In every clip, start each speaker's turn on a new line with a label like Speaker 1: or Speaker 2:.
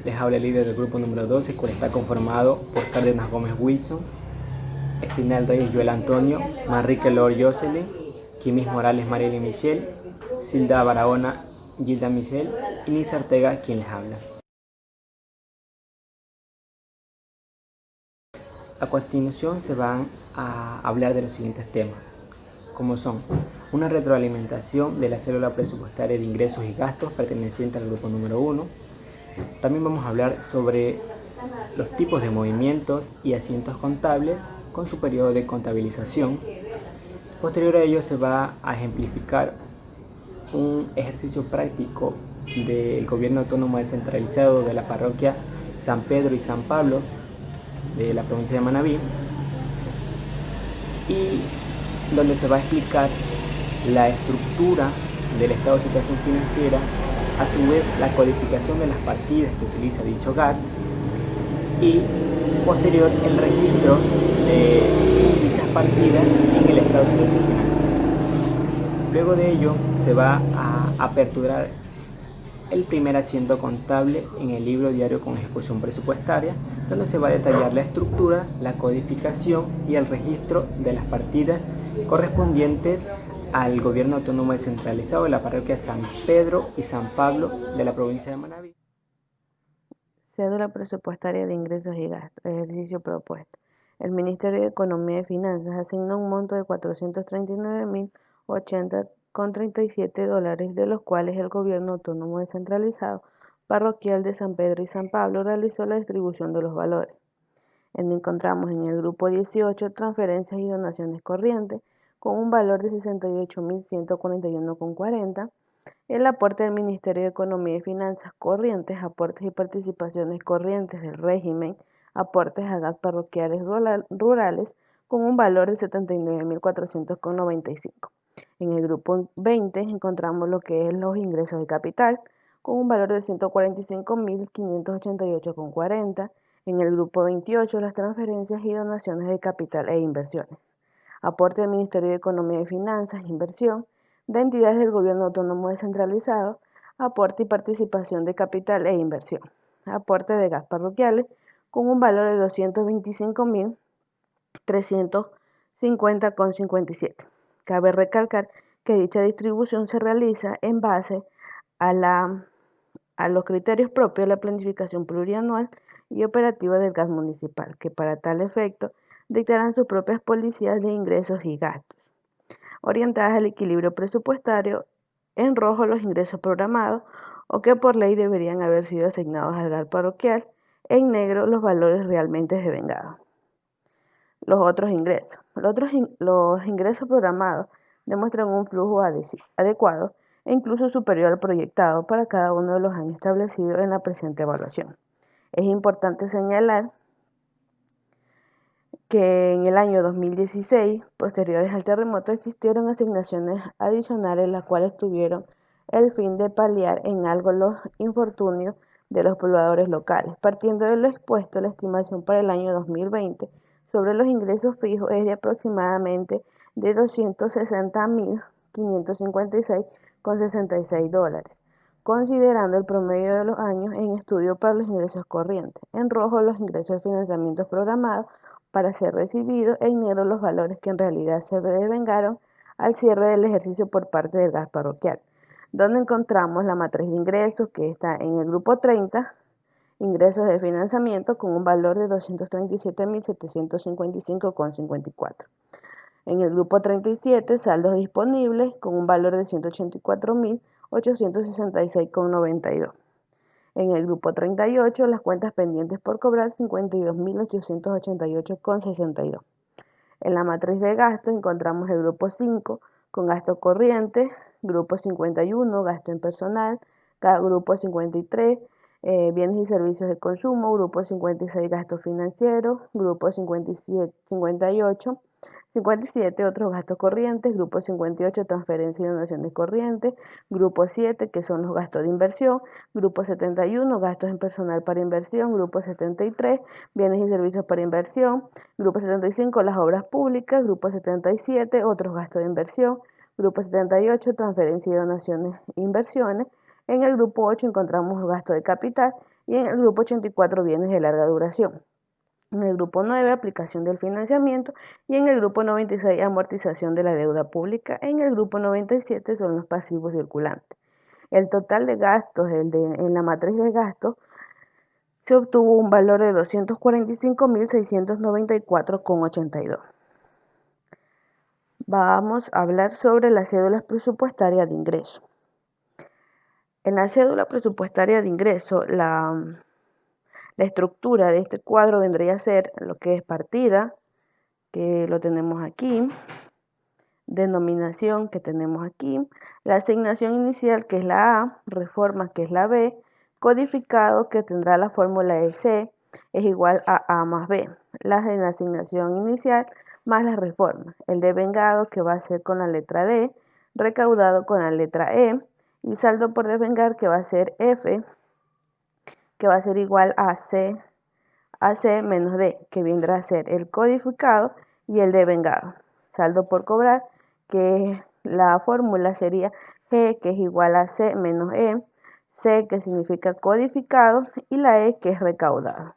Speaker 1: Les habla el líder del grupo número 12, el cual está conformado por Cárdenas Gómez Wilson, Espinal Reyes Joel Antonio, Manrique Lord Jocelyn, Quimis Morales Mariela Michelle, Silda Barahona Gilda Michelle y Nisa Ortega, quien les habla. A continuación se van a hablar de los siguientes temas, como son una retroalimentación de la célula presupuestaria de ingresos y gastos perteneciente al grupo número 1. También vamos a hablar sobre los tipos de movimientos y asientos contables con su periodo de contabilización. Posterior a ello se va a ejemplificar un ejercicio práctico del gobierno autónomo descentralizado de la parroquia San Pedro y San Pablo de la provincia de Manabí, y donde se va a explicar la estructura del estado de situación financiera, a su vez la codificación de las partidas que utiliza dicho GAT y posterior el registro de dichas partidas en el estado de situación financiera. Luego de ello se va a aperturar el primer asiento contable en el libro diario con ejecución presupuestaria, donde se va a detallar la estructura, la codificación y el registro de las partidas correspondientes al gobierno autónomo descentralizado de la parroquia San Pedro y San Pablo de la provincia de Manabí.
Speaker 2: Cédula presupuestaria de ingresos y gastos. Ejercicio propuesto. El Ministerio de Economía y Finanzas asignó un monto de $439.080,37, de los cuales el Gobierno Autónomo Descentralizado Parroquial de San Pedro y San Pablo realizó la distribución de los valores. Encontramos en el grupo 18 transferencias y donaciones corrientes con un valor de $68.141,40. El aporte del Ministerio de Economía y Finanzas corrientes, aportes y participaciones corrientes del régimen, aportes a GAT parroquiales rurales con un valor de $79.400,95. En el grupo 20 encontramos lo que es los ingresos de capital con un valor de $145.588,40. En el grupo 28 las transferencias y donaciones de capital e inversiones. Aporte del Ministerio de Economía y Finanzas, inversión, de entidades del Gobierno Autónomo Descentralizado, aporte y participación de capital e inversión. Aporte de gas parroquiales con un valor de $225.350,57. Cabe recalcar que dicha distribución se realiza en base a los criterios propios de la planificación plurianual y operativa del gas municipal, que para tal efecto dictarán sus propias políticas de ingresos y gastos, orientadas al equilibrio presupuestario. En rojo los ingresos programados o que por ley deberían haber sido asignados al gas parroquial, en negro los valores realmente devengados. Los otros ingresos. Los ingresos programados demuestran un flujo adecuado e incluso superior al proyectado para cada uno de los años establecidos en la presente evaluación. Es importante señalar que en el año 2016, posteriores al terremoto, existieron asignaciones adicionales, las cuales tuvieron el fin de paliar en algo los infortunios de los pobladores locales. Partiendo de lo expuesto, la estimación para el año 2020 sobre los ingresos fijos es de aproximadamente de $260.556,66, considerando el promedio de los años en estudio para los ingresos corrientes. En rojo los ingresos de financiamientos programados para ser recibidos, en negro los valores que en realidad se devengaron al cierre del ejercicio por parte del gas parroquial, donde encontramos la matriz de ingresos que está en el grupo 30, ingresos de financiamiento con un valor de $237.755,54. En el grupo 37, saldos disponibles con un valor de $184.866,92. En el grupo 38, las cuentas pendientes por cobrar, $52.888,62. En la matriz de gastos encontramos el grupo 5 con gasto corriente, grupo 51, gasto en personal, grupo 53, bienes y servicios de consumo, grupo 56, gastos financieros, grupo 57, otros gastos corrientes, grupo 58, transferencias y donaciones corrientes, grupo 7, que son los gastos de inversión, grupo 71, gastos en personal para inversión, grupo 73, bienes y servicios para inversión, grupo 75, las obras públicas, grupo 77, otros gastos de inversión, grupo 78, transferencias y donaciones e inversiones. En el grupo 8 encontramos los gastos de capital y en el grupo 84 bienes de larga duración. En el grupo 9, aplicación del financiamiento, y en el grupo 96, amortización de la deuda pública. En el grupo 97 son los pasivos circulantes. El total de gastos en la matriz de gastos se obtuvo un valor de 245.694,82. Vamos a hablar sobre las cédulas presupuestarias de ingreso. En la cédula presupuestaria de ingreso, la estructura de este cuadro vendría a ser lo que es partida, que lo tenemos aquí, denominación, que tenemos aquí, la asignación inicial, que es la A, reforma, que es la B, codificado, que tendrá la fórmula de C, es igual a A más B, la asignación inicial más la reforma, el devengado, que va a ser con la letra D, recaudado con la letra E, y saldo por devengar, que va a ser F, que va a ser igual a C menos D, que vendrá a ser el codificado y el devengado. Saldo por cobrar, que la fórmula sería G, que es igual a C menos E, C, que significa codificado, y la E, que es recaudado.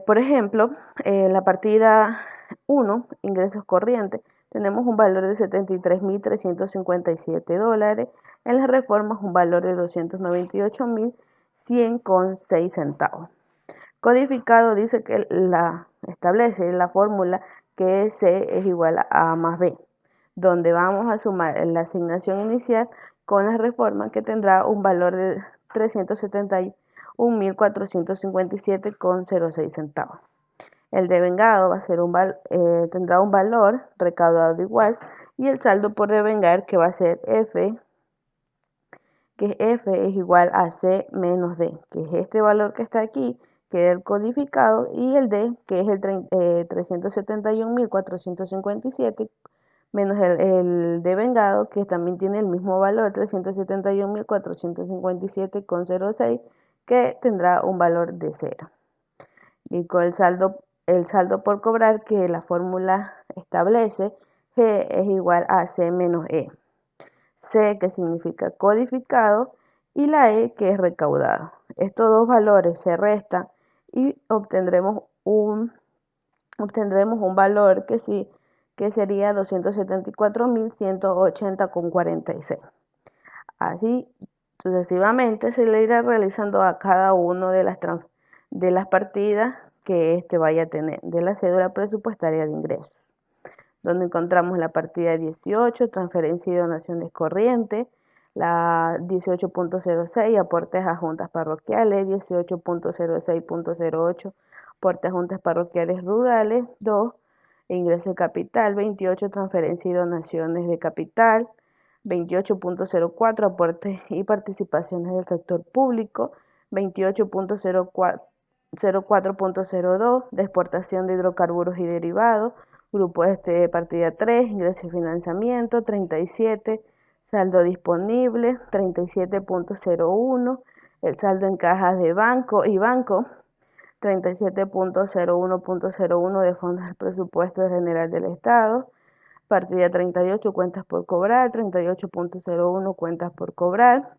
Speaker 2: Por ejemplo, en la partida 1, ingresos corrientes, tenemos un valor de $73.357. En las reformas, un valor de $298.100,06. Codificado dice que establece la fórmula que C es igual a A más B, donde vamos a sumar la asignación inicial con la reforma, que tendrá un valor de 371.457,06. El devengado va a ser tendrá un valor recaudado igual, y el saldo por devengar, que va a ser F, que F es igual a C menos D, que es este valor que está aquí, que es el codificado, y el D, que es el 371.457, menos el devengado, que también tiene el mismo valor, 371.457,06, que tendrá un valor de 0. Y con el saldo por cobrar, que la fórmula establece, G es igual a C menos E. C, que significa codificado, y la E, que es recaudado. Estos dos valores se restan y obtendremos un valor que sería 274.180,46. Así sucesivamente se le irá realizando a cada una de las partidas que éste vaya a tener de la cédula presupuestaria de ingresos, donde encontramos la partida 18, transferencia y donaciones corrientes, la 18.06, aportes a juntas parroquiales, 18.06.08, aportes a juntas parroquiales rurales, 2, ingreso de capital, 28, transferencia y donaciones de capital, 28.04, aportes y participaciones del sector público, 28.04.02, de exportación de hidrocarburos y derivados, grupo partida 3, ingreso y financiamiento, 37, saldo disponible, 37.01, el saldo en cajas de banco y banco, 37.01.01 de fondos del presupuesto general del Estado, partida 38, cuentas por cobrar, 38.01, cuentas por cobrar,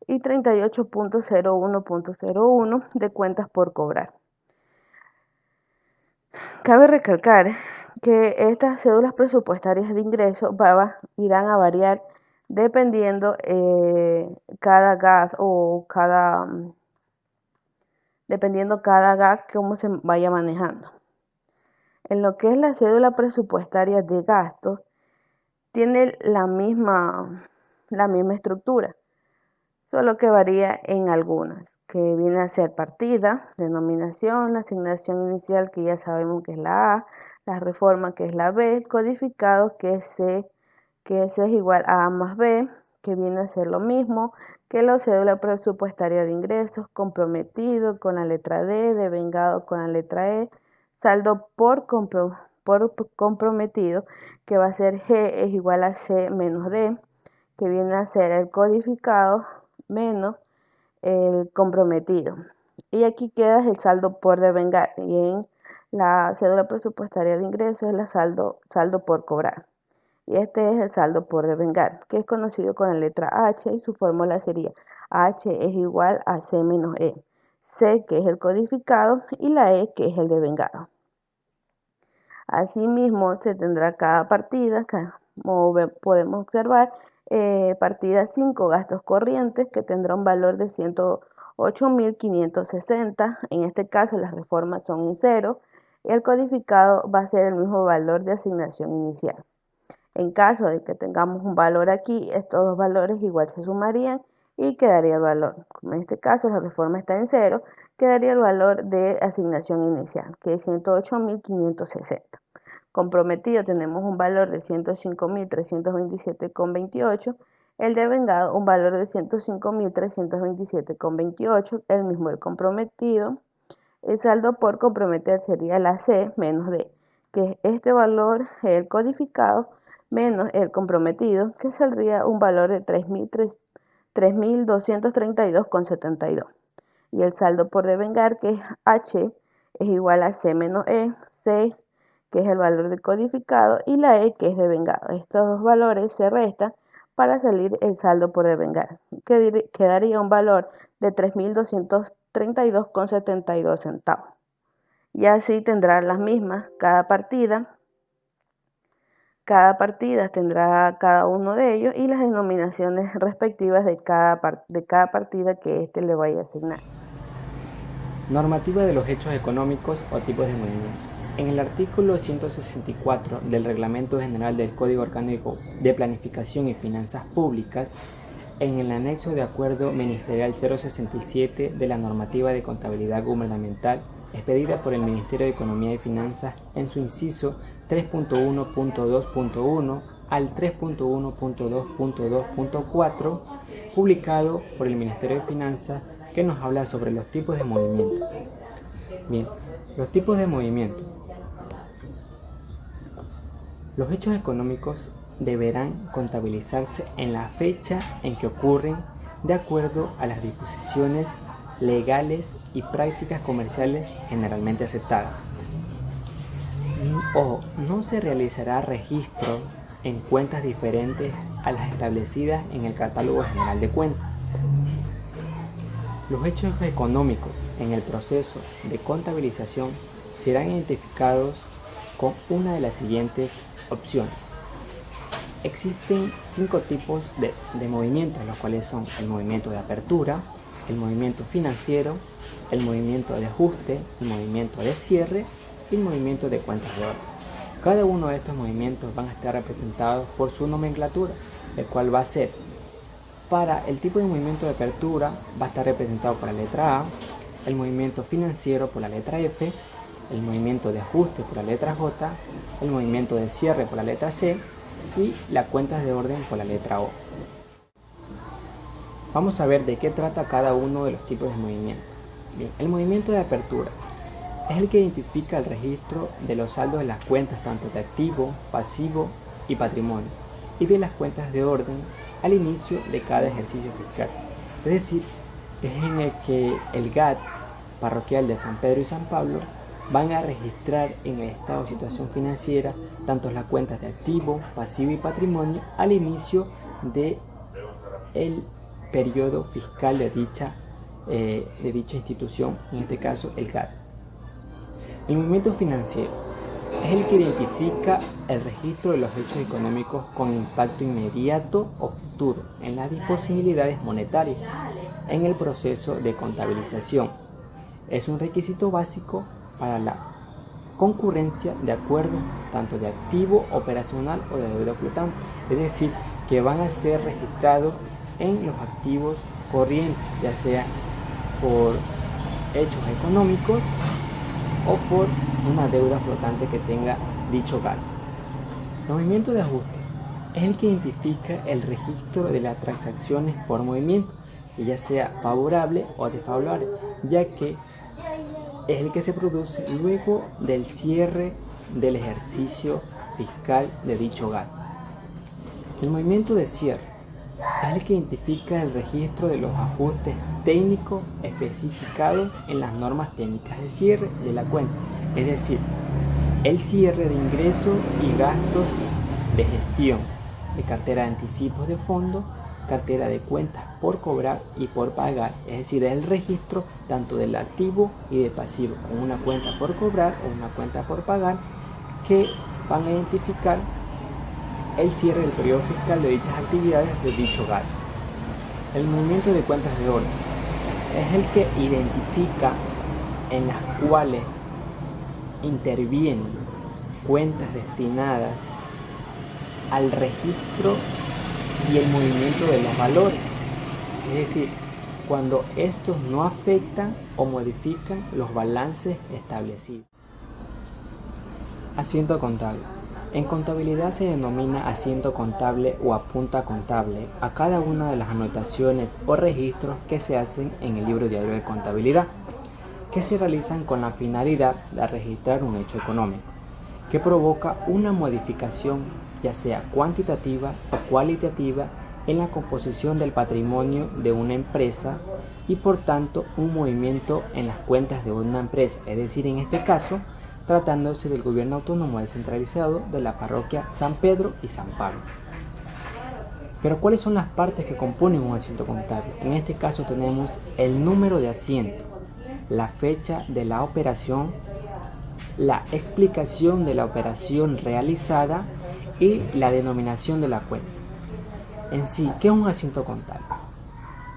Speaker 2: y 38.01.01 de cuentas por cobrar. Cabe recalcar que estas cédulas presupuestarias de ingreso irán a variar dependiendo cada gas dependiendo cada gas cómo se vaya manejando. En lo que es la cédula presupuestaria de gastos, tiene la misma estructura, solo que varía en algunas, que viene a ser partida, denominación, la asignación inicial, que ya sabemos que es la A, la reforma, que es la B, codificado, que es C, es igual a A más B, que viene a ser lo mismo que la cédula presupuestaria de ingresos, comprometido con la letra D, devengado con la letra E, saldo por comprometido, que va a ser G es igual a C menos D, que viene a ser el codificado menos el comprometido. Y aquí queda el saldo por devengar, y en la cédula presupuestaria de ingresos es el saldo por cobrar. y este es el saldo por devengar, que es conocido con la letra H y su fórmula sería H es igual a C menos E. C, que es el codificado, y la E, que es el devengado. Asimismo, se tendrá cada partida, como podemos observar, partida 5, gastos corrientes, que tendrá un valor de 108.560. En este caso, las reformas son un 0. El codificado va a ser el mismo valor de asignación inicial. En caso de que tengamos un valor aquí, estos dos valores igual se sumarían y quedaría el valor. Como en este caso la reforma está en 0, quedaría el valor de asignación inicial, que es 108.560. Comprometido tenemos un valor de 105.327,28. El devengado un valor de 105.327,28, el mismo el comprometido. El saldo por comprometer sería la C menos D, que es este valor, el codificado, menos el comprometido, que saldría un valor de 3.232,72. Y el saldo por devengar, que es H, es igual a C menos E, C, que es el valor del codificado, y la E, que es devengado. Estos dos valores se restan para salir el saldo por devengar, que quedaría un valor de 3.232,72 centavos. Y así tendrá las mismas cada partida. Cada partida tendrá cada uno de ellos y las denominaciones respectivas de cada partida que éste le vaya a asignar.
Speaker 1: Normativa de los hechos económicos o tipos de movimiento. En el artículo 164 del Reglamento General del Código Orgánico de Planificación y Finanzas Públicas, en el anexo de Acuerdo Ministerial 067 de la Normativa de Contabilidad Gubernamental, expedida por el Ministerio de Economía y Finanzas en su inciso 3.1.2.1 al 3.1.2.2.4, publicado por el Ministerio de Finanzas, que nos habla sobre los tipos de movimiento. Bien, los tipos de movimiento. Los hechos económicos deberán contabilizarse en la fecha en que ocurren de acuerdo a las disposiciones legales y prácticas comerciales generalmente aceptadas. Ojo, no se realizará registro en cuentas diferentes a las establecidas en el Catálogo General de Cuentas. Los hechos económicos en el proceso de contabilización serán identificados con una de las siguientes opciones. Existen 5 tipos de movimientos, los cuales son el movimiento de apertura, el movimiento financiero, el movimiento de ajuste, el movimiento de cierre y el movimiento de cuentas de orden. Cada uno de estos movimientos van a estar representados por su nomenclatura, el cual va a ser, para el tipo de movimiento de apertura, va a estar representado por la letra A, el movimiento financiero por la letra F, el movimiento de ajuste por la letra J, el movimiento de cierre por la letra C y las cuentas de orden por la letra O. Vamos a ver de qué trata cada uno de los tipos de movimiento. Bien, el movimiento de apertura es el que identifica el registro de los saldos de las cuentas tanto de activo, pasivo y patrimonio, y de las cuentas de orden al inicio de cada ejercicio fiscal. Es decir, es en el que el GAT parroquial de San Pedro y San Pablo van a registrar en el estado de situación financiera tanto las cuentas de activo, pasivo y patrimonio al inicio de el periodo fiscal de dicha institución, en este caso el GAT. El movimiento financiero es el que identifica el registro de los hechos económicos con impacto inmediato o futuro en las disponibilidades monetarias en el proceso de contabilización. Es un requisito básico para la concurrencia de acuerdos tanto de activo operacional o de deuda flotante, es decir, que van a ser registrados en los activos corrientes, ya sea por hechos económicos o por una deuda flotante que tenga dicho GAT. El movimiento de ajuste es el que identifica el registro de las transacciones por movimiento, que ya sea favorable o desfavorable, ya que es el que se produce luego del cierre del ejercicio fiscal de dicho GAT. El movimiento de cierre es el que identifica el registro de los ajustes técnicos especificados en las normas técnicas de cierre de la cuenta, es decir, el cierre de ingresos y gastos de gestión de cartera de anticipos de fondos, cartera de cuentas por cobrar y por pagar, es decir, el registro tanto del activo y del pasivo, con una cuenta por cobrar o una cuenta por pagar, que van a identificar el cierre del periodo fiscal de dichas actividades de dicho GAT. El movimiento de cuentas de oro es el que identifica en las cuales intervienen cuentas destinadas al registro y el movimiento de los valores, es decir, cuando estos no afectan o modifican los balances establecidos. Asiento contable. En contabilidad se denomina asiento contable o apunta contable a cada una de las anotaciones o registros que se hacen en el libro diario de contabilidad, que se realizan con la finalidad de registrar un hecho económico, que provoca una modificación ya sea cuantitativa o cualitativa en la composición del patrimonio de una empresa y por tanto un movimiento en las cuentas de una empresa, es decir, en este caso, tratándose del gobierno autónomo descentralizado de la parroquia San Pedro y San Pablo. Pero ¿cuáles son las partes que componen un asiento contable? En este caso tenemos el número de asiento, la fecha de la operación, la explicación de la operación realizada y la denominación de la cuenta. En sí, ¿qué es un asiento contable?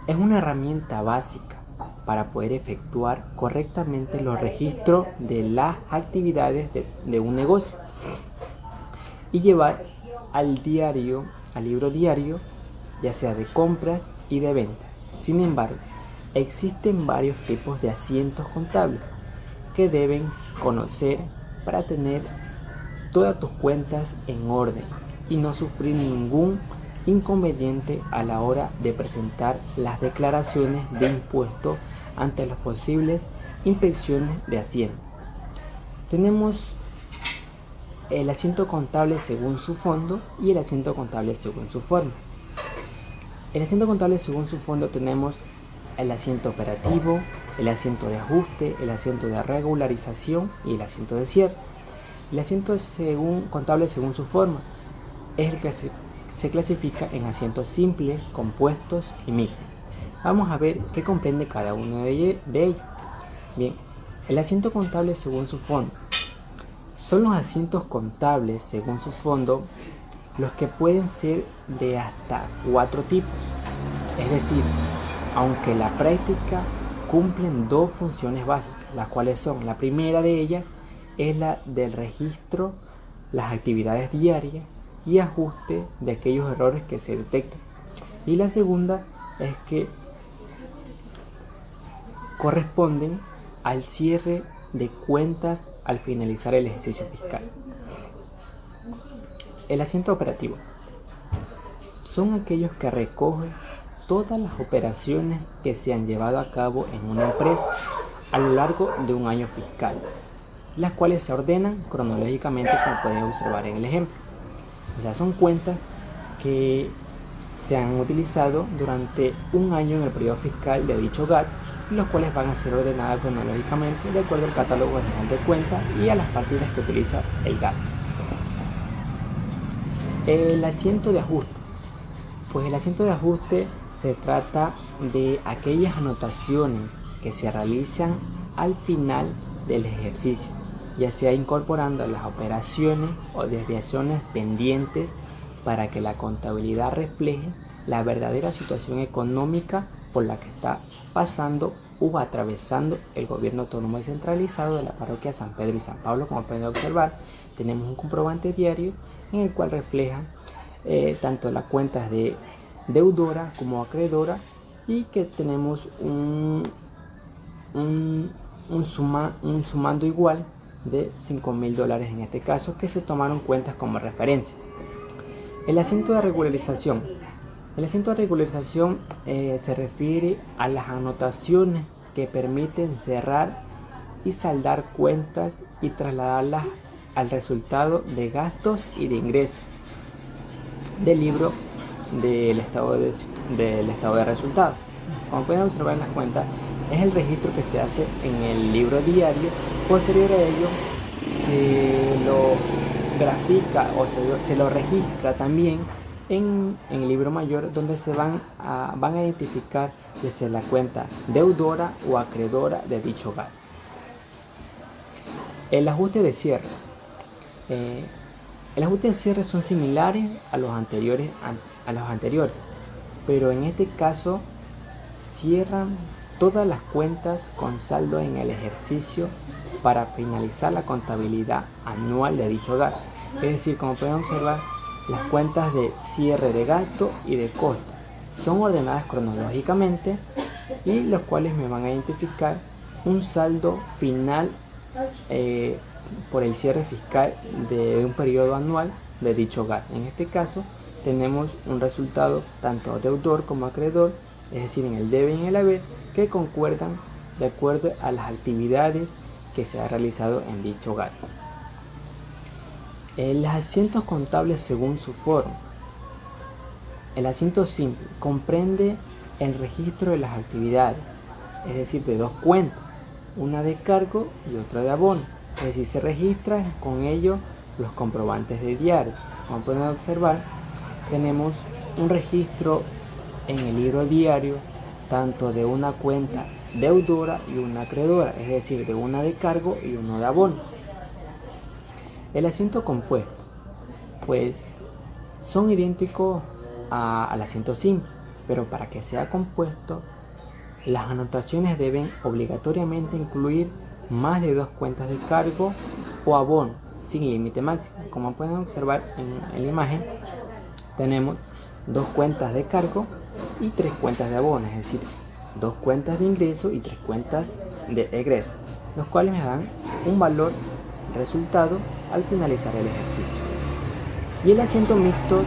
Speaker 1: Es una herramienta básica para poder efectuar correctamente los registros de las actividades de un negocio y llevar al libro diario, ya sea de compras y de ventas. Sin embargo, existen varios tipos de asientos contables que deben conocer para tener todas tus cuentas en orden y no sufrir ningún inconveniente a la hora de presentar las declaraciones de impuestos ante las posibles inspecciones de Hacienda. Tenemos el asiento contable según su fondo y el asiento contable según su forma. El asiento contable según su fondo tenemos el asiento operativo, el asiento de ajuste, el asiento de regularización y el asiento de cierre. El asiento contable según su forma es el que se clasifica en asientos simples, compuestos y mixtos. Vamos a ver qué comprende cada uno de ellos. Bien, el asiento contable según su fondo. Son los asientos contables según su fondo los que pueden ser de hasta 4 tipos. Es decir, aunque la práctica cumplen 2 funciones básicas, las cuales son, la primera de ellas es la del registro, las actividades diarias y ajuste de aquellos errores que se detectan. Y la segunda es que corresponden al cierre de cuentas al finalizar el ejercicio fiscal. El asiento operativo son aquellos que recogen todas las operaciones que se han llevado a cabo en una empresa a lo largo de un año fiscal, las cuales se ordenan cronológicamente, como pueden observar en el ejemplo. O sea, son cuentas que se han utilizado durante un año en el periodo fiscal de dicho GAT, los cuales van a ser ordenadas cronológicamente de acuerdo al catálogo general de cuentas y a las partidas que utiliza el GAT. El asiento de ajuste. Pues el asiento de ajuste se trata de aquellas anotaciones que se realizan al final del ejercicio, ya sea incorporando las operaciones o desviaciones pendientes para que la contabilidad refleje la verdadera situación económica por la que está pasando o atravesando el gobierno autónomo descentralizado de la parroquia San Pedro y San Pablo. Como pueden observar, tenemos un comprobante diario en el cual refleja tanto las cuentas de deudora como acreedora y que tenemos un sumando igual de $5,000 en este caso, que se tomaron cuentas como referencias. El asiento de regularización. El asiento de regularización se refiere a las anotaciones que permiten cerrar y saldar cuentas y trasladarlas al resultado de gastos y de ingresos del libro del estado de resultados. Como pueden observar en las cuentas, es el registro que se hace en el libro diario. Posterior a ello se lo grafica o se lo registra también en el libro mayor, donde se van a identificar si es la cuenta deudora o acreedora de dicho hogar. El ajuste de cierre. El ajuste de cierre son similares a los anteriores, pero en este caso cierran todas las cuentas con saldo en el ejercicio para finalizar la contabilidad anual de dicho hogar. Es decir, como pueden observar, las cuentas de cierre de gasto y de costo son ordenadas cronológicamente, y los cuales me van a identificar un saldo final por el cierre fiscal de un periodo anual de dicho hogar. En este caso tenemos un resultado tanto deudor como acreedor, es decir, en el debe y en el haber, que concuerdan de acuerdo a las actividades que se ha realizado en dicho hogar. Los asientos contables según su forma. El asiento simple comprende el registro de las actividades, es decir, de dos cuentas, una de cargo y otra de abono. Es decir, se registran con ello los comprobantes de diario. Como pueden observar, tenemos un registro en el libro diario tanto de una cuenta deudora y una acreedora, es decir, de una de cargo y uno de abono. El asiento compuesto, pues son idénticos al asiento simple, pero para que sea compuesto, las anotaciones deben obligatoriamente incluir más de dos cuentas de cargo o abono sin límite máximo. Como pueden observar en la imagen, tenemos dos cuentas de cargo y tres cuentas de abono, es decir, dos cuentas de ingreso y tres cuentas de egreso, los cuales me dan un valor resultado al finalizar el ejercicio. Y el asiento mixto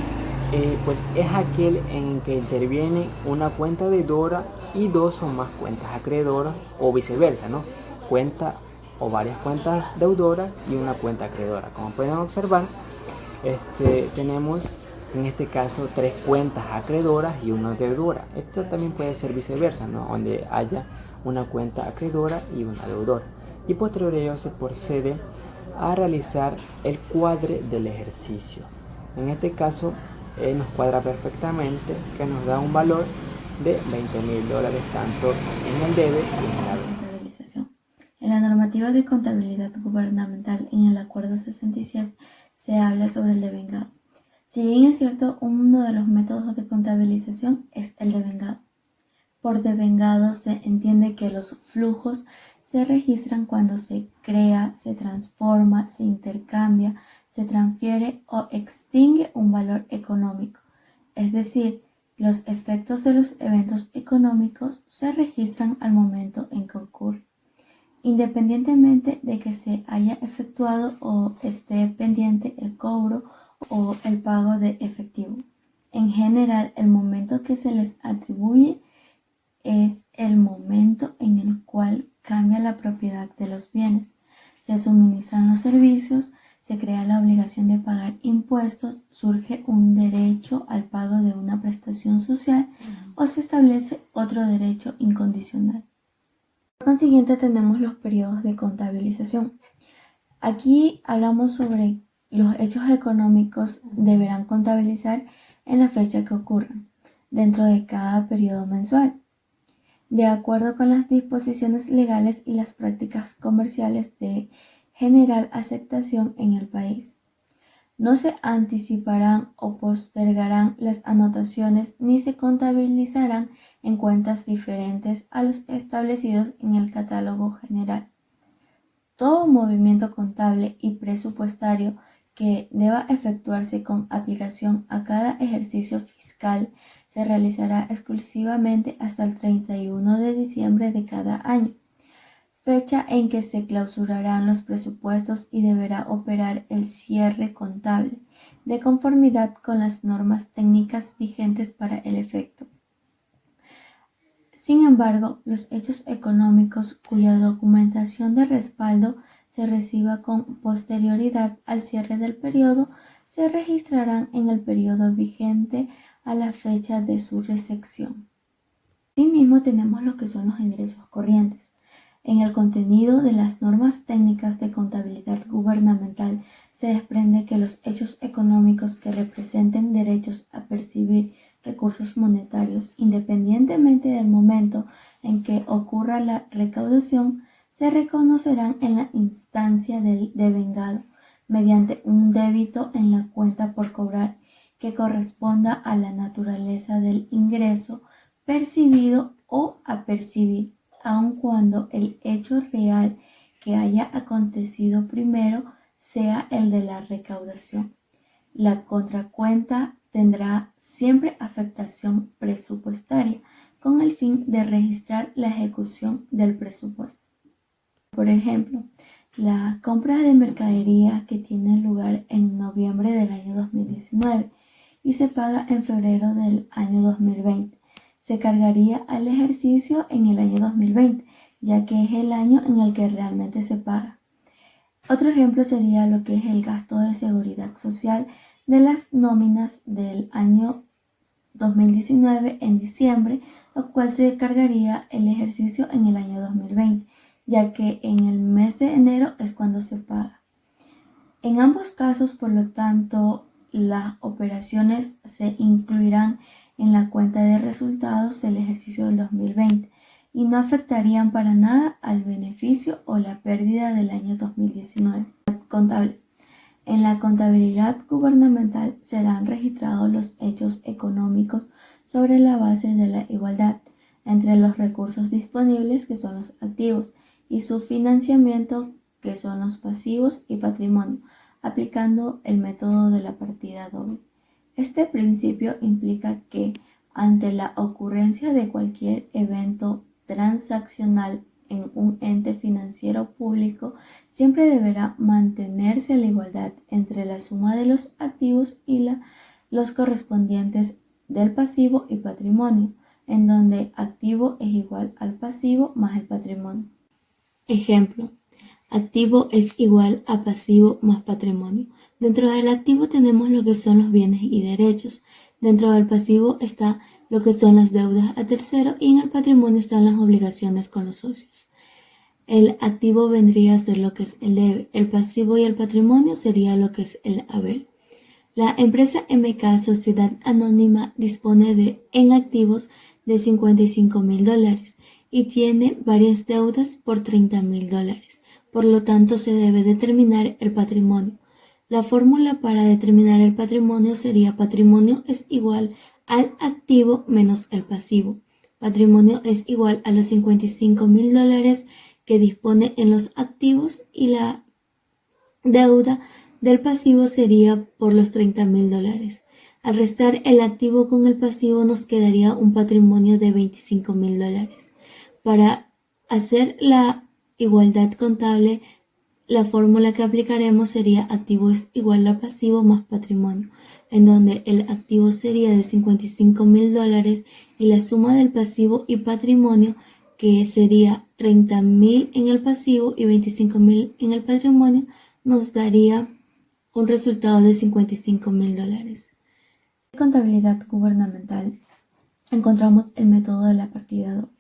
Speaker 1: pues es aquel en que interviene una cuenta deudora y dos o más cuentas acreedoras, o viceversa, ¿no? Cuenta o varias cuentas deudoras y una cuenta acreedora. Como pueden observar, tenemos en este caso tres cuentas acreedoras y una deudora. Esto también puede ser viceversa, ¿no? Donde haya una cuenta acreedora y una deudora. Y posterior a ello se procede a realizar el cuadre del ejercicio. En este caso nos cuadra perfectamente, que nos da un valor de $20,000 tanto en el debe y en el haber.
Speaker 3: Contabilización. En la normativa de contabilidad gubernamental, en el acuerdo 67, se habla sobre el devengado. Si bien es cierto, uno de los métodos de contabilización es el devengado. Por devengado se entiende que los flujos se registran cuando se crea, se transforma, se intercambia, se transfiere o extingue un valor económico. Es decir, los efectos de los eventos económicos se registran al momento en que ocurre, independientemente de que se haya efectuado o esté pendiente el cobro o el pago de efectivo. En general, el momento que se les atribuye es el momento en el cual cambia la propiedad de los bienes, se suministran los servicios, se crea la obligación de pagar impuestos, surge un derecho al pago de una prestación social o se establece otro derecho incondicional. Por consiguiente, tenemos los periodos de contabilización. Aquí hablamos sobre los hechos económicos deberán contabilizar en la fecha que ocurran, dentro de cada periodo mensual, de acuerdo con las disposiciones legales y las prácticas comerciales de general aceptación en el país. No se anticiparán o postergarán las anotaciones ni se contabilizarán en cuentas diferentes a los establecidos en el catálogo general. Todo movimiento contable y presupuestario que deba efectuarse con aplicación a cada ejercicio fiscal se realizará exclusivamente hasta el 31 de diciembre de cada año, fecha en que se clausurarán los presupuestos y deberá operar el cierre contable, de conformidad con las normas técnicas vigentes para el efecto. Sin embargo, los hechos económicos cuya documentación de respaldo se reciba con posterioridad al cierre del periodo se registrarán en el periodo vigente a la fecha de su recepción. Asimismo, tenemos lo que son los ingresos corrientes. En el contenido de las normas técnicas de contabilidad gubernamental se desprende que los hechos económicos que representen derechos a percibir recursos monetarios, independientemente del momento en que ocurra la recaudación, se reconocerán en la instancia del devengado mediante un débito en la cuenta por cobrar que corresponda a la naturaleza del ingreso percibido o a percibir, aun cuando el hecho real que haya acontecido primero sea el de la recaudación. La contracuenta tendrá siempre afectación presupuestaria con el fin de registrar la ejecución del presupuesto. Por ejemplo, la compra de mercadería que tiene lugar en noviembre del año 2019 y se paga en febrero del año 2020, se cargaría al ejercicio en el año 2020, ya que es el año en el que realmente se paga. Otro ejemplo sería lo que es el gasto de seguridad social de las nóminas del año 2019 en diciembre, lo cual se cargaría el ejercicio en el año 2020, ya que en el mes de enero es cuando se paga. En ambos casos, por lo tanto, las operaciones se incluirán en la cuenta de resultados del ejercicio del 2020 y no afectarían para nada al beneficio o la pérdida del año 2019. Contable. En la contabilidad gubernamental serán registrados los hechos económicos sobre la base de la igualdad entre los recursos disponibles, que son los activos, y su financiamiento, que son los pasivos y patrimonio, aplicando el método de la partida doble. Este principio implica que, ante la ocurrencia de cualquier evento transaccional en un ente financiero público, siempre deberá mantenerse la igualdad entre la suma de los activos y los correspondientes del pasivo y patrimonio, en donde activo es igual al pasivo más el patrimonio. Ejemplo: activo es igual a pasivo más patrimonio. Dentro del activo tenemos lo que son los bienes y derechos. Dentro del pasivo está lo que son las deudas a tercero y en el patrimonio están las obligaciones con los socios. El activo vendría a ser lo que es el debe, el pasivo y el patrimonio sería lo que es el haber. La empresa MK Sociedad Anónima dispone en activos de $55.000 y tiene varias deudas por $30.000. Por lo tanto, se debe determinar el patrimonio. La fórmula para determinar el patrimonio sería: patrimonio es igual al activo menos el pasivo. Patrimonio es igual a los $55.000 que dispone en los activos y la deuda del pasivo sería por los $30.000. Al restar el activo con el pasivo nos quedaría un patrimonio de $25.000. Para hacer la igualdad contable, la fórmula que aplicaremos sería: activo es igual a pasivo más patrimonio, en donde el activo sería de $55.000 y la suma del pasivo y patrimonio, que sería 30.000 en el pasivo y 25.000 en el patrimonio, nos daría un resultado de $55.000. En contabilidad gubernamental encontramos el método de la partida doble.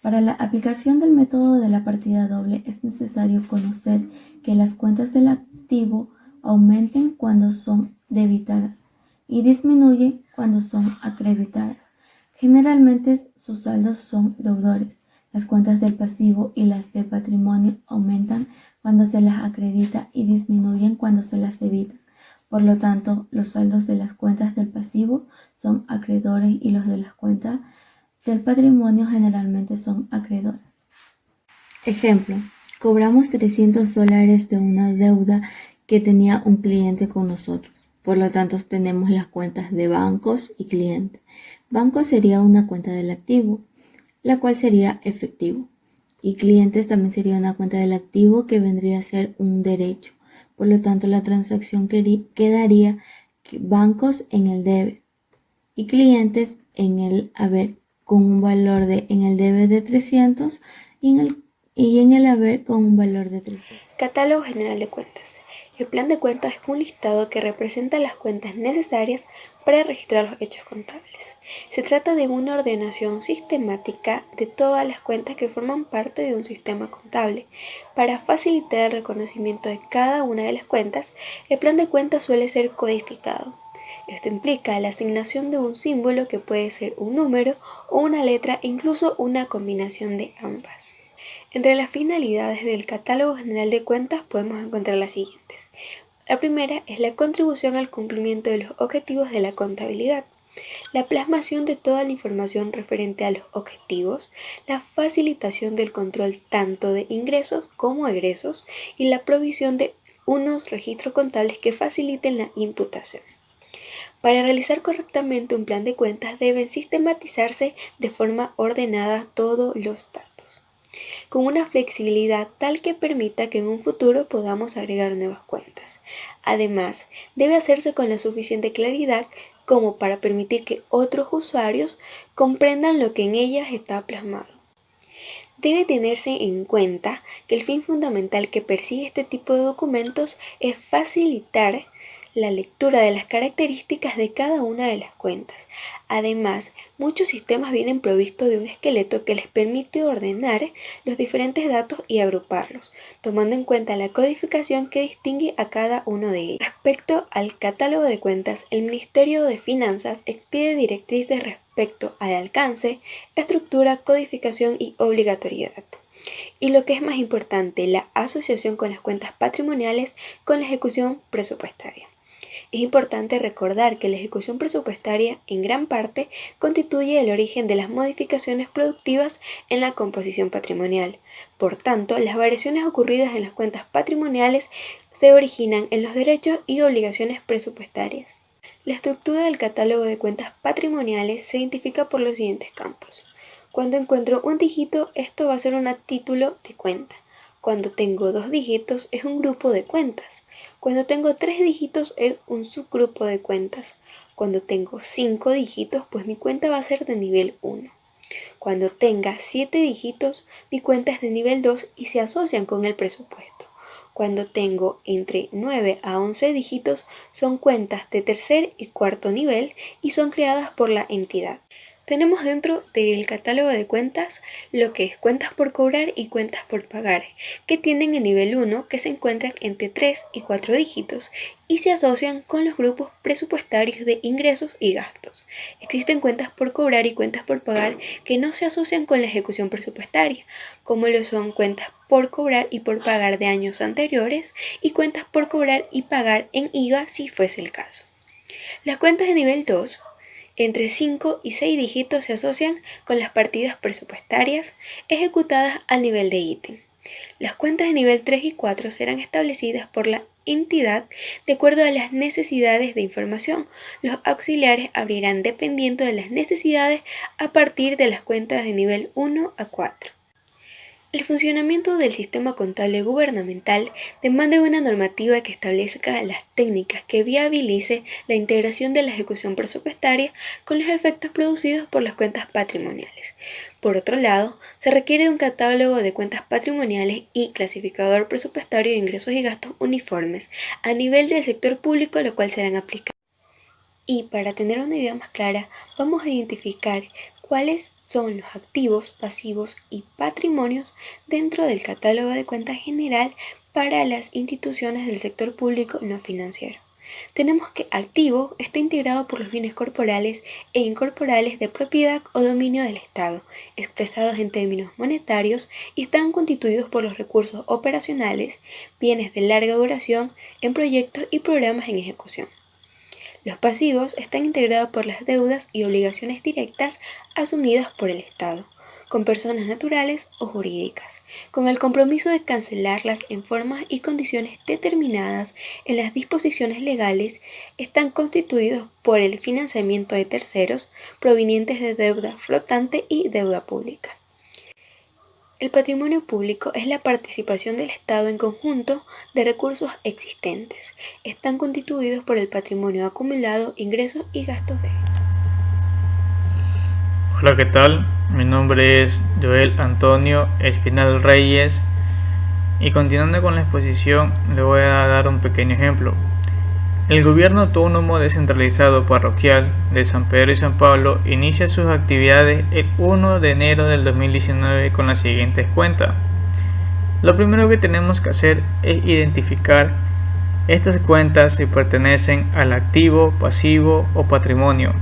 Speaker 3: Para la aplicación del método de la partida doble es necesario conocer que las cuentas del activo aumenten cuando son debitadas y disminuyen cuando son acreditadas. Generalmente sus saldos son deudores. Las cuentas del pasivo y las de patrimonio aumentan cuando se las acredita y disminuyen cuando se las debita. Por lo tanto, los saldos de las cuentas del pasivo son acreedores y los de las cuentas del patrimonio generalmente son acreedoras. Ejemplo: cobramos $300 de una deuda que tenía un cliente con nosotros. Por lo tanto, tenemos las cuentas de bancos y cliente. Banco sería una cuenta del activo, la cual sería efectivo. Y clientes también sería una cuenta del activo que vendría a ser un derecho. Por lo tanto, la transacción quedaría bancos en el debe y clientes en el haber, con un valor en el debe de 300 y en el haber con un valor de 300.
Speaker 4: Catálogo general de cuentas. El plan de cuentas es un listado que representa las cuentas necesarias para registrar los hechos contables. Se trata de una ordenación sistemática de todas las cuentas que forman parte de un sistema contable. Para facilitar el reconocimiento de cada una de las cuentas, el plan de cuentas suele ser codificado. Esto implica la asignación de un símbolo que puede ser un número o una letra, incluso una combinación de ambas. Entre las finalidades del Catálogo General de Cuentas podemos encontrar las siguientes. La primera es la contribución al cumplimiento de los objetivos de la contabilidad, la plasmación de toda la información referente a los objetivos, la facilitación del control tanto de ingresos como egresos y la provisión de unos registros contables que faciliten la imputación. Para realizar correctamente un plan de cuentas deben sistematizarse de forma ordenada todos los datos, con una flexibilidad tal que permita que en un futuro podamos agregar nuevas cuentas. Además, debe hacerse con la suficiente claridad como para permitir que otros usuarios comprendan lo que en ellas está plasmado. Debe tenerse en cuenta que el fin fundamental que persigue este tipo de documentos es facilitar la lectura de las características de cada una de las cuentas. Además, muchos sistemas vienen provistos de un esqueleto que les permite ordenar los diferentes datos y agruparlos, tomando en cuenta la codificación que distingue a cada uno de ellos. Respecto al catálogo de cuentas, el Ministerio de Finanzas expide directrices respecto al alcance, estructura, codificación y obligatoriedad. Y lo que es más importante, la asociación con las cuentas patrimoniales con la ejecución presupuestaria. Es importante recordar que la ejecución presupuestaria en gran parte constituye el origen de las modificaciones productivas en la composición patrimonial. Por tanto, las variaciones ocurridas en las cuentas patrimoniales se originan en los derechos y obligaciones presupuestarias. La estructura del catálogo de cuentas patrimoniales se identifica por los siguientes campos. Cuando encuentro un dígito, esto va a ser un título de cuenta. Cuando tengo 2 dígitos, es un grupo de cuentas. Cuando tengo 3 dígitos, es un subgrupo de cuentas. Cuando tengo 5 dígitos, pues mi cuenta va a ser de nivel 1. Cuando tenga 7 dígitos, mi cuenta es de nivel 2 y se asocian con el presupuesto. Cuando tengo entre 9 a 11 dígitos, son cuentas de tercer y cuarto nivel y son creadas por la entidad. Tenemos dentro del catálogo de cuentas lo que es cuentas por cobrar y cuentas por pagar, que tienen el nivel 1 que se encuentran entre 3 y 4 dígitos y se asocian con los grupos presupuestarios de ingresos y gastos. Existen cuentas por cobrar y cuentas por pagar que no se asocian con la ejecución presupuestaria, como lo son cuentas por cobrar y por pagar de años anteriores y cuentas por cobrar y pagar en IVA si fuese el caso. Las cuentas de nivel 2 entre 5 y 6 dígitos se asocian con las partidas presupuestarias ejecutadas a nivel de ítem. Las cuentas de nivel 3 y 4 serán establecidas por la entidad de acuerdo a las necesidades de información. Los auxiliares abrirán dependiendo de las necesidades a partir de las cuentas de nivel 1 a 4. El funcionamiento del sistema contable gubernamental demanda una normativa que establezca las técnicas que viabilice la integración de la ejecución presupuestaria con los efectos producidos por las cuentas patrimoniales. Por otro lado, se requiere de un catálogo de cuentas patrimoniales y clasificador presupuestario de ingresos y gastos uniformes a nivel del sector público, lo cual serán aplicados. Y para tener una idea más clara, vamos a identificar cuáles son los activos, pasivos y patrimonios dentro del catálogo de cuentas general para las instituciones del sector público no financiero. Tenemos que activo está integrado por los bienes corporales e incorporales de propiedad o dominio del Estado, expresados en términos monetarios, y están constituidos por los recursos operacionales, bienes de larga duración en proyectos y programas en ejecución. Los pasivos están integrados por las deudas y obligaciones directas asumidas por el Estado, con personas naturales o jurídicas, con el compromiso de cancelarlas en formas y condiciones determinadas en las disposiciones legales. Están constituidos por el financiamiento de terceros provenientes de deuda flotante y deuda pública. El patrimonio público es la participación del Estado en conjunto de recursos existentes. Están constituidos por el patrimonio acumulado, ingresos y gastos de.
Speaker 5: Hola, ¿qué tal? Mi nombre es Joel Antonio Espinal Reyes. Y continuando con la exposición, le voy a dar un pequeño ejemplo. El gobierno autónomo descentralizado parroquial de San Pedro y San Pablo inicia sus actividades el 1 de enero del 2019 con las siguientes cuentas. Lo primero que tenemos que hacer es identificar estas cuentas si pertenecen al activo, pasivo o patrimonio.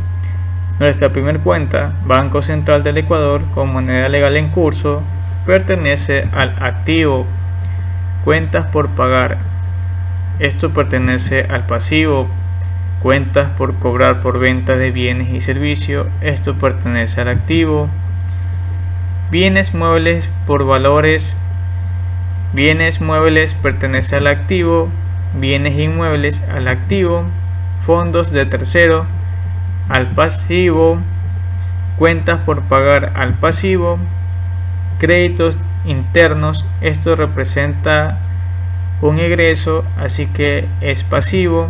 Speaker 5: Nuestra primera cuenta, Banco Central del Ecuador, con moneda legal en curso, pertenece al activo. Cuentas por pagar. Esto pertenece al pasivo. Cuentas por cobrar por venta de bienes y servicios. Esto pertenece al activo. Bienes muebles por valores. Bienes muebles pertenece al activo. Bienes inmuebles al activo. Fondos de tercero al pasivo. Cuentas por pagar al pasivo. Créditos internos, esto representa un egreso, así que es pasivo.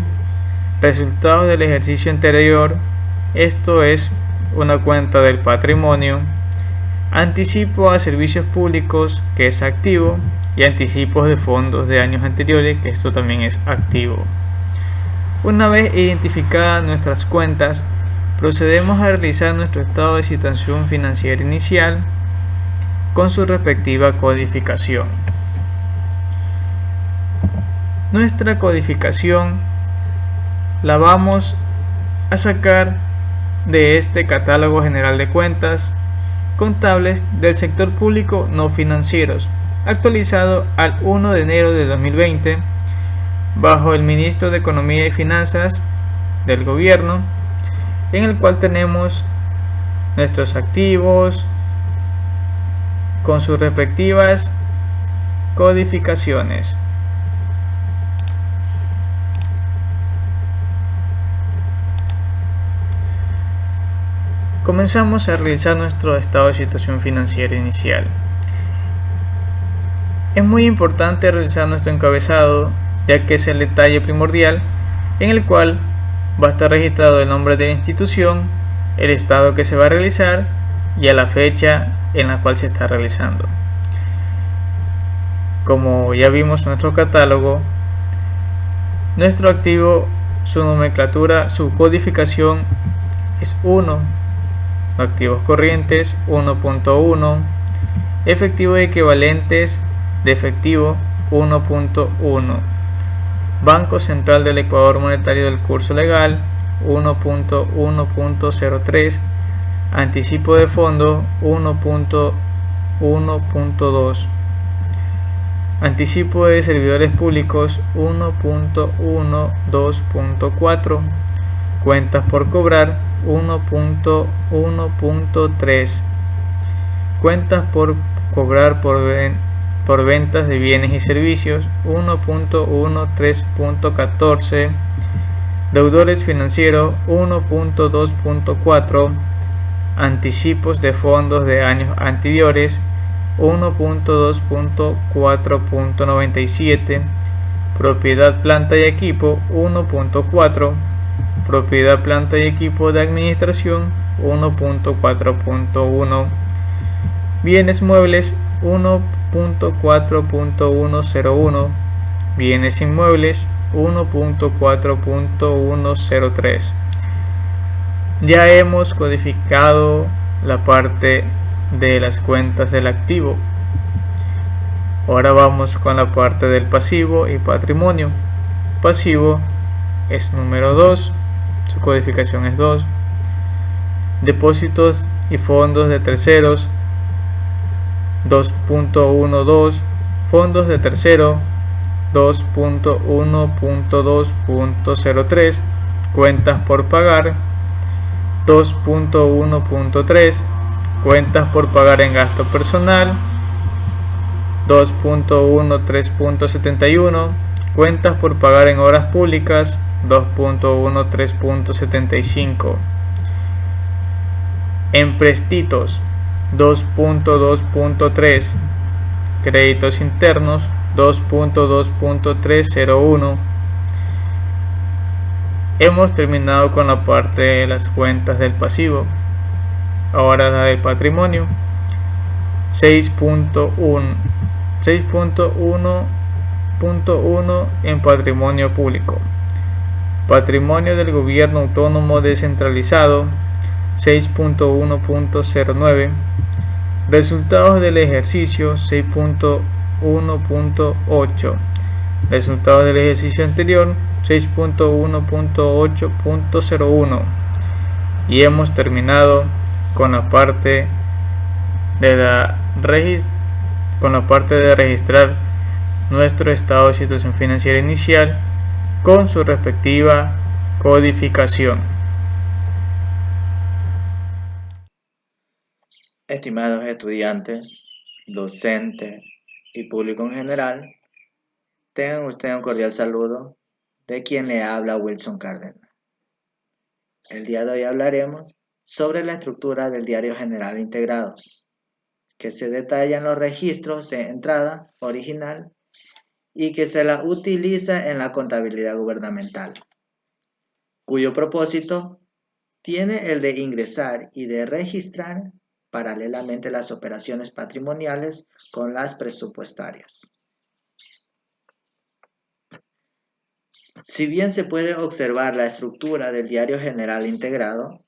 Speaker 5: Resultados del ejercicio anterior, esto es una cuenta del patrimonio. Anticipo a servicios públicos, que es activo, y anticipos de fondos de años anteriores, que esto también es activo. Una vez identificadas nuestras cuentas, procedemos a realizar nuestro estado de situación financiera inicial con su respectiva codificación. Nuestra codificación la vamos a sacar de este catálogo general de cuentas contables del sector público no financieros, actualizado al 1 de enero de 2020 bajo el ministro de Economía y Finanzas del gobierno, en el cual tenemos nuestros activos con sus respectivas codificaciones. Comenzamos a realizar nuestro estado de situación financiera inicial. Es muy importante realizar nuestro encabezado, ya que es el detalle primordial en el cual va a estar registrado el nombre de la institución, el estado que se va a realizar y a la fecha en la cual se está realizando. Como ya vimos en nuestro catálogo, nuestro activo, su nomenclatura, su codificación es 1, activos corrientes 1.1, efectivo equivalentes de efectivo 1.1, Banco Central del Ecuador monetario del curso legal 1.1.03, anticipo de fondo 1.1.2, anticipo de servidores públicos 1.12.4, cuentas por cobrar 1.1.3, cuentas por cobrar por ventas de bienes y servicios 1.13.14, deudores financieros 1.2.4, anticipos de fondos de años anteriores 1.2.4.97, propiedad, planta y equipo 1.4, propiedad, planta y equipo de administración 1.4.1, bienes muebles 1.4.101, bienes inmuebles 1.4.103. Ya hemos codificado la parte de las cuentas del activo. Ahora vamos con la parte del pasivo y patrimonio. Pasivo es número 2, su codificación es 2. Depósitos y fondos de terceros 2.12, fondos de tercero 2.1.2.03, cuentas por pagar 2.1.3, cuentas por pagar en gasto personal 2.13.71, cuentas por pagar en obras públicas 2.13.75, emprestitos 2.2.3, créditos internos 2.2.301. Hemos terminado con la parte de las cuentas del pasivo. Ahora la del patrimonio 6.1, 6.1.1 en patrimonio público. Patrimonio del gobierno autónomo descentralizado 6.1.09. Resultados del ejercicio 6.1.8. Resultados del ejercicio anterior 6.1.8.01. Y hemos terminado con la parte de registrar nuestro estado de situación financiera inicial con su respectiva codificación.
Speaker 6: Estimados estudiantes, docentes y público en general, tengan ustedes un cordial saludo de quien le habla Wilson Cárdenas. El día de hoy hablaremos sobre la estructura del Diario General Integrado, que se detallan los registros de entrada original y que se la utiliza en la contabilidad gubernamental, cuyo propósito tiene el de ingresar y de registrar paralelamente las operaciones patrimoniales con las presupuestarias. Si bien se puede observar la estructura del Diario General Integrado,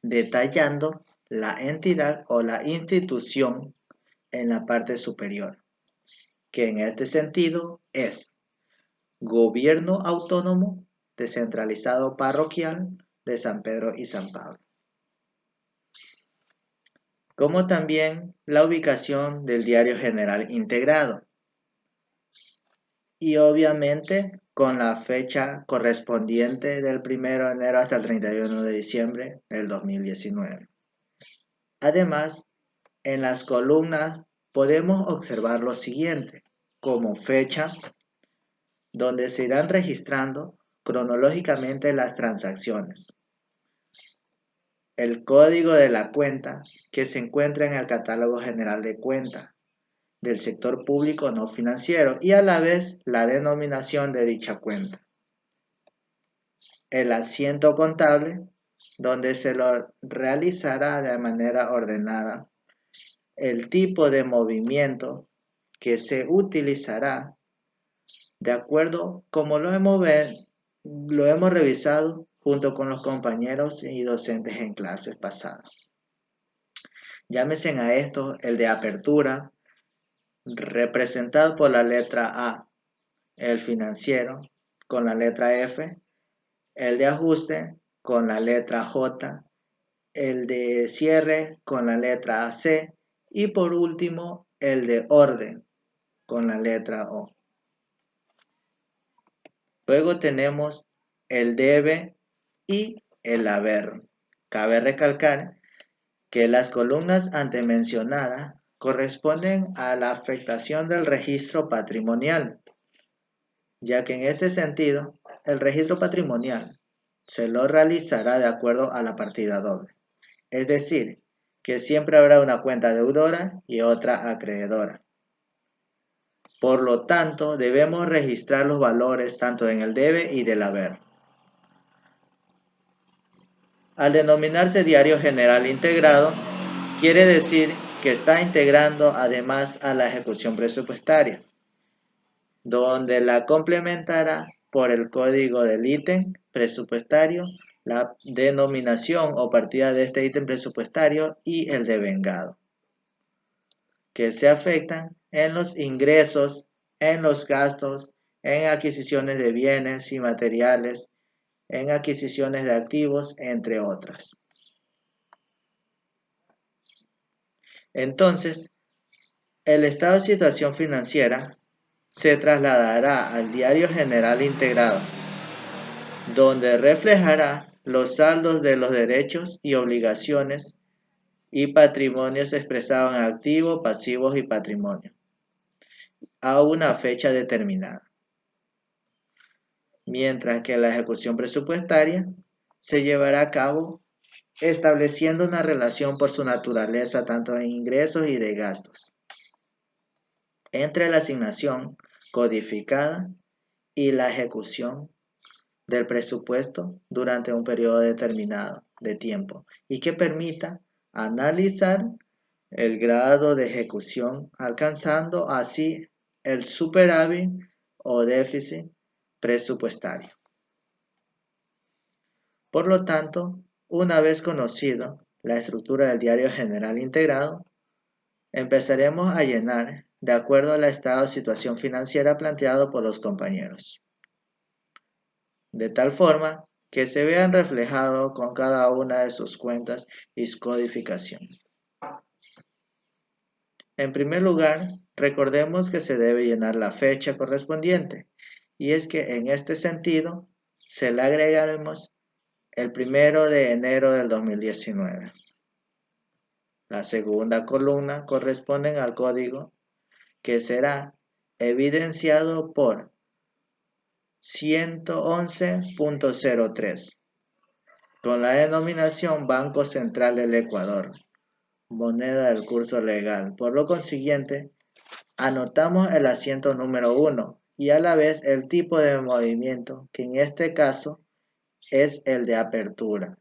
Speaker 6: detallando la entidad o la institución en la parte superior, que en este sentido es Gobierno Autónomo Descentralizado Parroquial de San Pedro y San Pablo, como también la ubicación del Diario General Integrado y obviamente con la fecha correspondiente del 1 de enero hasta el 31 de diciembre del 2019. Además, en las columnas podemos observar lo siguiente, como fecha, donde se irán registrando cronológicamente las transacciones, el código de la cuenta que se encuentra en el catálogo general de cuenta del sector público no financiero y a la vez la denominación de dicha cuenta, el asiento contable donde se lo realizará de manera ordenada, el tipo de movimiento que se utilizará de acuerdo como lo hemos revisado junto con los compañeros y docentes en clases pasadas. Llámese a esto el de apertura, representado por la letra A, el financiero con la letra F, el de ajuste con la letra J, el de cierre con la letra C y por último el de orden con la letra O. Luego tenemos el debe y el haber. Cabe recalcar que las columnas antes mencionadas corresponden a la afectación del registro patrimonial, ya que en este sentido el registro patrimonial se lo realizará de acuerdo a la partida doble, es decir, que siempre habrá una cuenta deudora y otra acreedora. Por lo tanto, debemos registrar los valores tanto en el debe y del haber. Al denominarse Diario General Integrado, quiere decir que está integrando además a la ejecución presupuestaria, donde la complementará por el código del ítem presupuestario, la denominación o partida de este ítem presupuestario y el devengado, que se afectan en los ingresos, en los gastos, en adquisiciones de bienes y materiales, en adquisiciones de activos, entre otras. Entonces, el estado de situación financiera se trasladará al Diario General Integrado, donde reflejará los saldos de los derechos y obligaciones y patrimonios expresados en activos, pasivos y patrimonio, a una fecha determinada. Mientras que la ejecución presupuestaria se llevará a cabo estableciendo una relación por su naturaleza tanto de ingresos y de gastos entre la asignación codificada y la ejecución del presupuesto durante un periodo determinado de tiempo y que permita analizar el grado de ejecución, alcanzando así el superávit o déficit presupuestario. Por lo tanto, una vez conocido la estructura del diario general integrado, empezaremos a llenar de acuerdo al estado de situación financiera planteado por los compañeros, de tal forma que se vean reflejados con cada una de sus cuentas y su codificación. En primer lugar, recordemos que se debe llenar la fecha correspondiente, y es que en este sentido se le agregaremos el 1 de enero del 2019. La segunda columna corresponde al código que será evidenciado por 111.03 con la denominación Banco Central del Ecuador, moneda del curso legal. Por lo consiguiente, anotamos el asiento número 1 y a la vez el tipo de movimiento, que en este caso es el de apertura,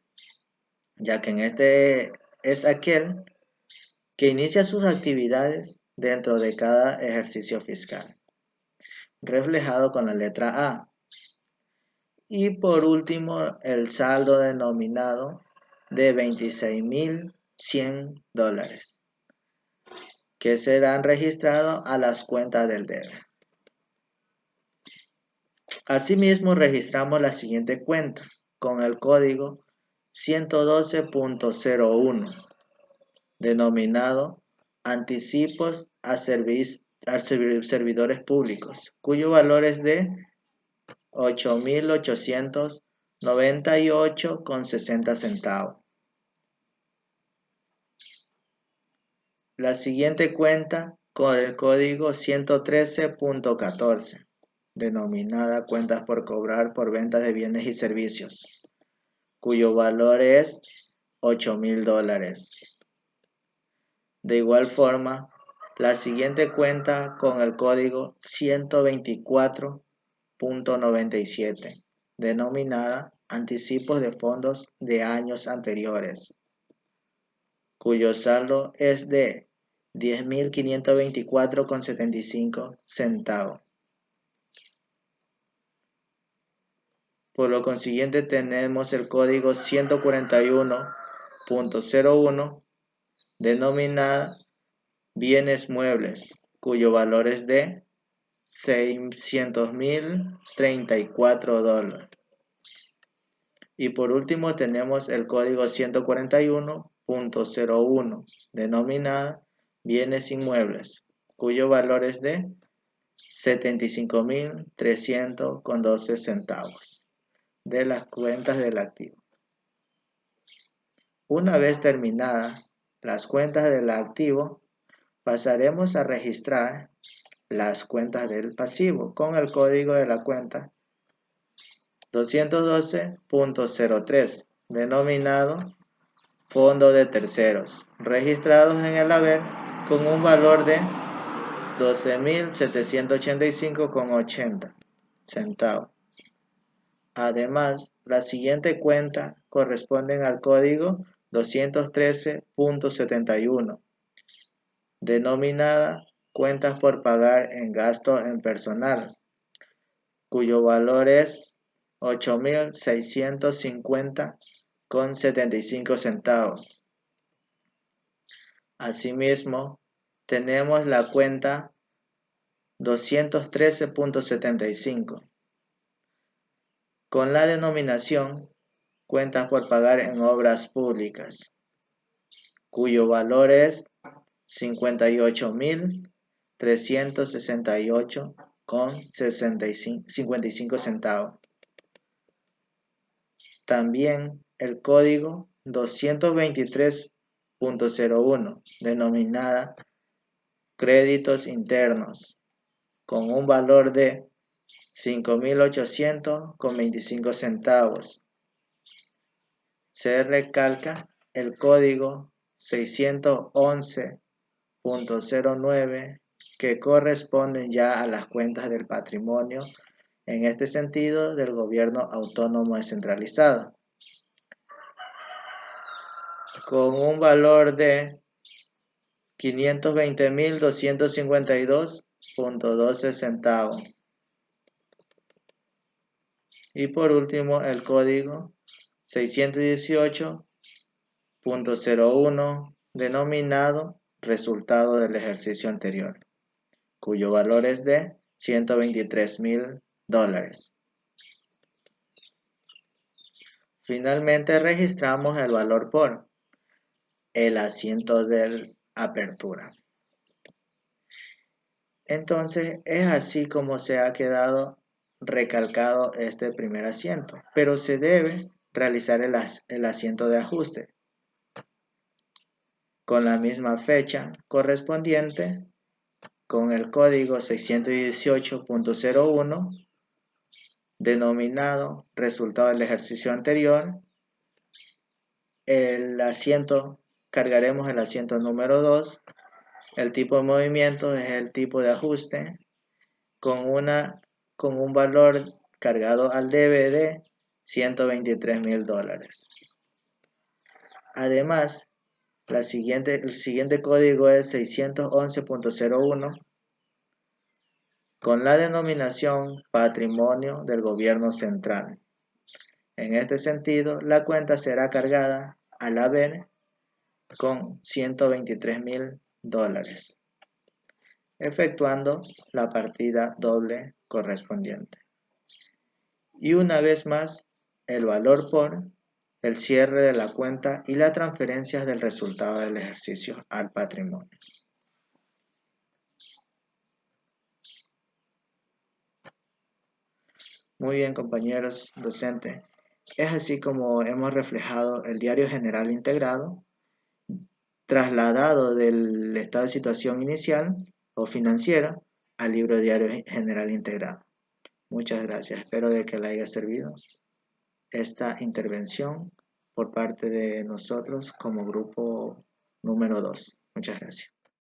Speaker 6: ya que en este es aquel que inicia sus actividades dentro de cada ejercicio fiscal, reflejado con la letra A. Y por último, el saldo denominado de $26.100, que serán registrados a las cuentas del deber. Asimismo, registramos la siguiente cuenta con el código 112.01, denominado Anticipos a servidores públicos, cuyo valor es de 8.898,60 centavos. La siguiente cuenta con el código 113.14, denominada Cuentas por cobrar por ventas de bienes y servicios, cuyo valor es $8.000. De igual forma, la siguiente cuenta con el código 124.97, denominada Anticipos de fondos de años anteriores, cuyo saldo es de 10.524,75 centavos. Por lo consiguiente, tenemos el código 141.01, denominada Bienes muebles, cuyo valor es de $600.034. Y por último tenemos el código 141.01, denominada Bienes inmuebles, cuyo valor es de $75.300,12 centavos de las cuentas del activo. Una vez terminadas las cuentas del activo, pasaremos a registrar las cuentas del pasivo con el código de la cuenta 212.03, denominado Fondo de Terceros, registrados en el haber con un valor de 12.785,80 centavos. Además, la siguiente cuenta corresponden al código 213.71, denominada Cuentas por pagar en gasto en personal, cuyo valor es 8.650,75 centavos. Asimismo, tenemos la cuenta 213.75 con la denominación Cuentas por pagar en obras públicas, cuyo valor es 58.368,55 centavos. También el código 223.01, denominada Créditos internos, con un valor de 5.800,25 centavos. Se recalca el código 611.09, que corresponden ya a las cuentas del patrimonio, en este sentido del gobierno autónomo descentralizado, con un valor de 520.252.12 centavos. Y por último, el código 618.01 denominado resultado del ejercicio anterior, cuyo valor es de $123,000. Finalmente registramos el valor por el asiento de apertura. Entonces es así como se ha quedado recalcado este primer asiento, pero se debe realizar el asiento de ajuste con la misma fecha correspondiente, con el código 618.01 denominado resultado del ejercicio anterior. El asiento, cargaremos el asiento número 2. El tipo de movimiento es el tipo de ajuste con un valor cargado al debe de $123,000. Además, el siguiente código es 611.01 con la denominación Patrimonio del Gobierno Central. En este sentido, la cuenta será cargada al haber con $123,000, efectuando la partida doble correspondiente. Y una vez más, el valor por el cierre de la cuenta y las transferencias del resultado del ejercicio al patrimonio. Muy bien, compañeros docentes. Es así como hemos reflejado el diario general integrado, trasladado del estado de situación inicial o financiera al libro diario general integrado. Muchas gracias. Espero de que le haya servido esta intervención por parte de nosotros como grupo número 2. Muchas gracias.